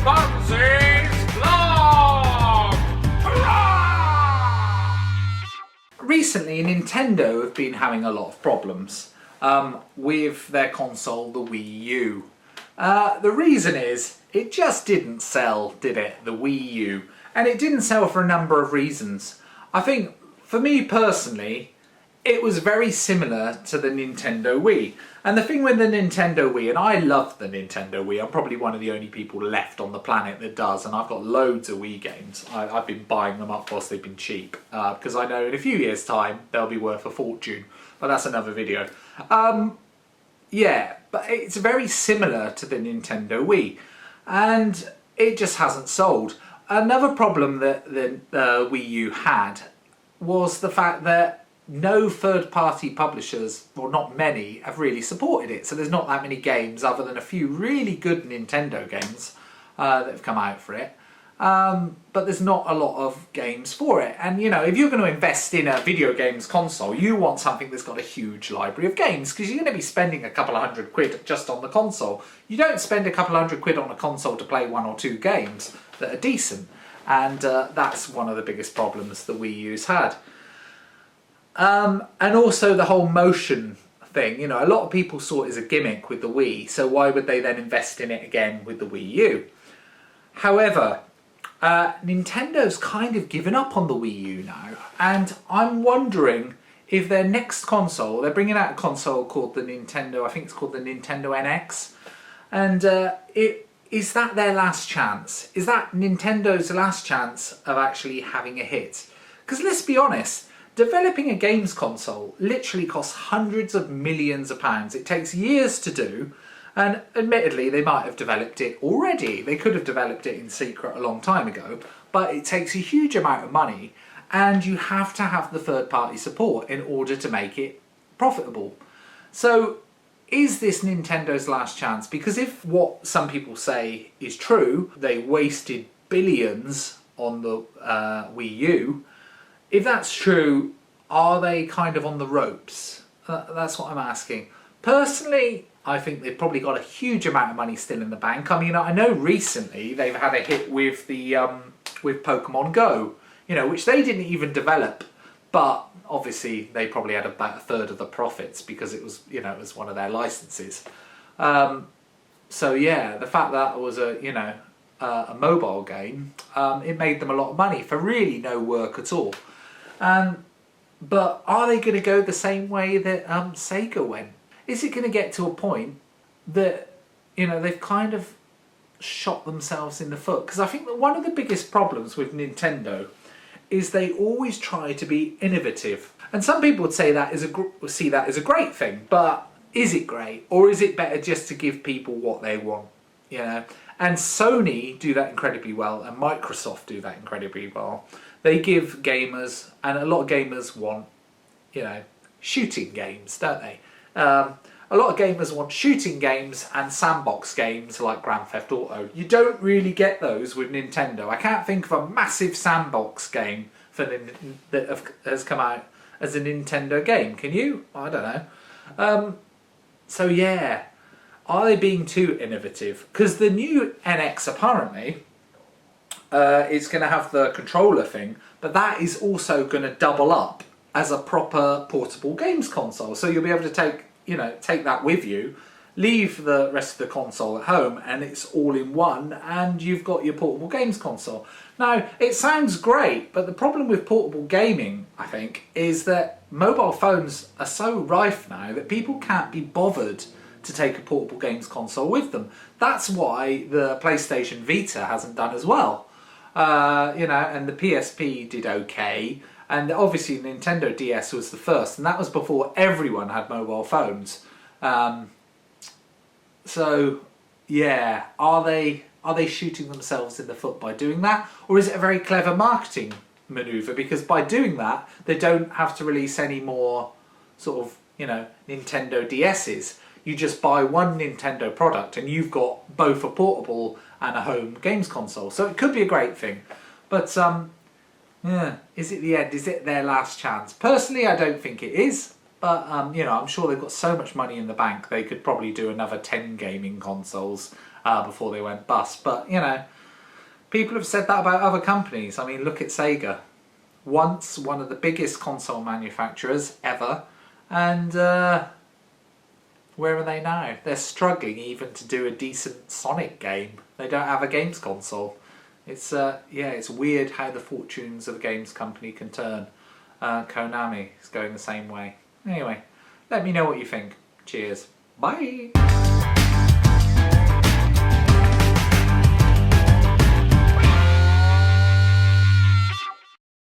Bunzy'S vlog! Hurrah! Recently, Nintendo have been having a lot of problems with their console, the Wii U. The reason is, it just didn't sell, did it, the Wii U? And it didn't sell for a number of reasons. I think, for me personally, it was very similar to the Nintendo Wii. And the thing with the Nintendo Wii, and I love the Nintendo Wii, I'm probably one of the only people left on the planet that does, and I've got loads of Wii games. I've been buying them up whilst they've been cheap, because I know in a few years' time they'll be worth a fortune, but that's another video. Yeah, but it's very similar to the Nintendo Wii, and it just hasn't sold. Another problem that the Wii U had was the fact that no third-party publishers, or not many, have really supported it. So there's not that many games other than a few really good Nintendo games that have come out for it. But there's not a lot of games for it. And you know, if you're going to invest in a video games console, you want something that's got a huge library of games, because you're going to be spending a couple of £100 just on the console. You don't spend a couple of £100 on a console to play one or two games that are decent. And that's one of the biggest problems the Wii U's had. And also the whole motion thing, you know, a lot of people saw it as a gimmick with the Wii, so why would they then invest in it again with the Wii U? However, Nintendo's kind of given up on the Wii U now, and I'm wondering if their next console, they're bringing out a console called the Nintendo, I think it's called the Nintendo NX, and is that their last chance? Is that Nintendo's last chance of actually having a hit? Because let's be honest, developing a games console literally costs hundreds of millions of pounds. It takes years to do, and admittedly they might have developed it already. They could have developed it in secret a long time ago, but it takes a huge amount of money, and you have to have the third-party support in order to make it profitable. So is this Nintendo's last chance? Because if what some people say is true, they wasted billions on the Wii U, if that's true, are they kind of on the ropes? That's what I'm asking. Personally, I think they've probably got a huge amount of money still in the bank. I mean, I know recently they've had a hit with the with Pokemon Go, you know, which they didn't even develop, but obviously they probably had about a third of the profits because it was, you know, it was one of their licenses. So yeah, the fact that it was a mobile game, it made them a lot of money for really no work at all. But are they going to go the same way that Sega went? Is it going to get to a point that, you know, they've kind of shot themselves in the foot? Because I think that one of the biggest problems with Nintendo is they always try to be innovative. And some people would say that see that as a great thing, but is it great? Or is it better just to give people what they want, you know? And Sony do that incredibly well, and Microsoft do that incredibly well. They give gamers, and a lot of gamers want, you know, shooting games, don't they? A lot of gamers want shooting games and sandbox games like Grand Theft Auto. You don't really get those with Nintendo. I can't think of a massive sandbox game that has come out as a Nintendo game. Can you? I don't know. So yeah, are they being too innovative? Because the new NX apparently is going to have the controller thing, but that is also going to double up as a proper portable games console. So you'll be able to take that with you, leave the rest of the console at home, and it's all in one, and you've got your portable games console. Now, it sounds great, but the problem with portable gaming, I think, is that mobile phones are so rife now that people can't be bothered to take a portable games console with them. That's why the PlayStation Vita hasn't done as well. You know, and the PSP did okay, and obviously Nintendo DS was the first, and that was before everyone had mobile phones. So yeah, are they shooting themselves in the foot by doing that, or is it a very clever marketing maneuver? Because by doing that, they don't have to release any more sort of, you know, Nintendo DS's. You just buy one Nintendo product and you've got both a portable and a home games console. So it could be a great thing. But yeah, is it the end? Is it their last chance? Personally, I don't think it is. But you know, I'm sure they've got so much money in the bank they could probably do another 10 gaming consoles before they went bust. But, you know, people have said that about other companies. I mean, look at Sega. Once one of the biggest console manufacturers ever, and where are they now? They're struggling even to do a decent Sonic game. They don't have a games console. It's yeah, it's weird how the fortunes of a games company can turn. Konami is going the same way. Anyway, let me know what you think. Cheers. Bye.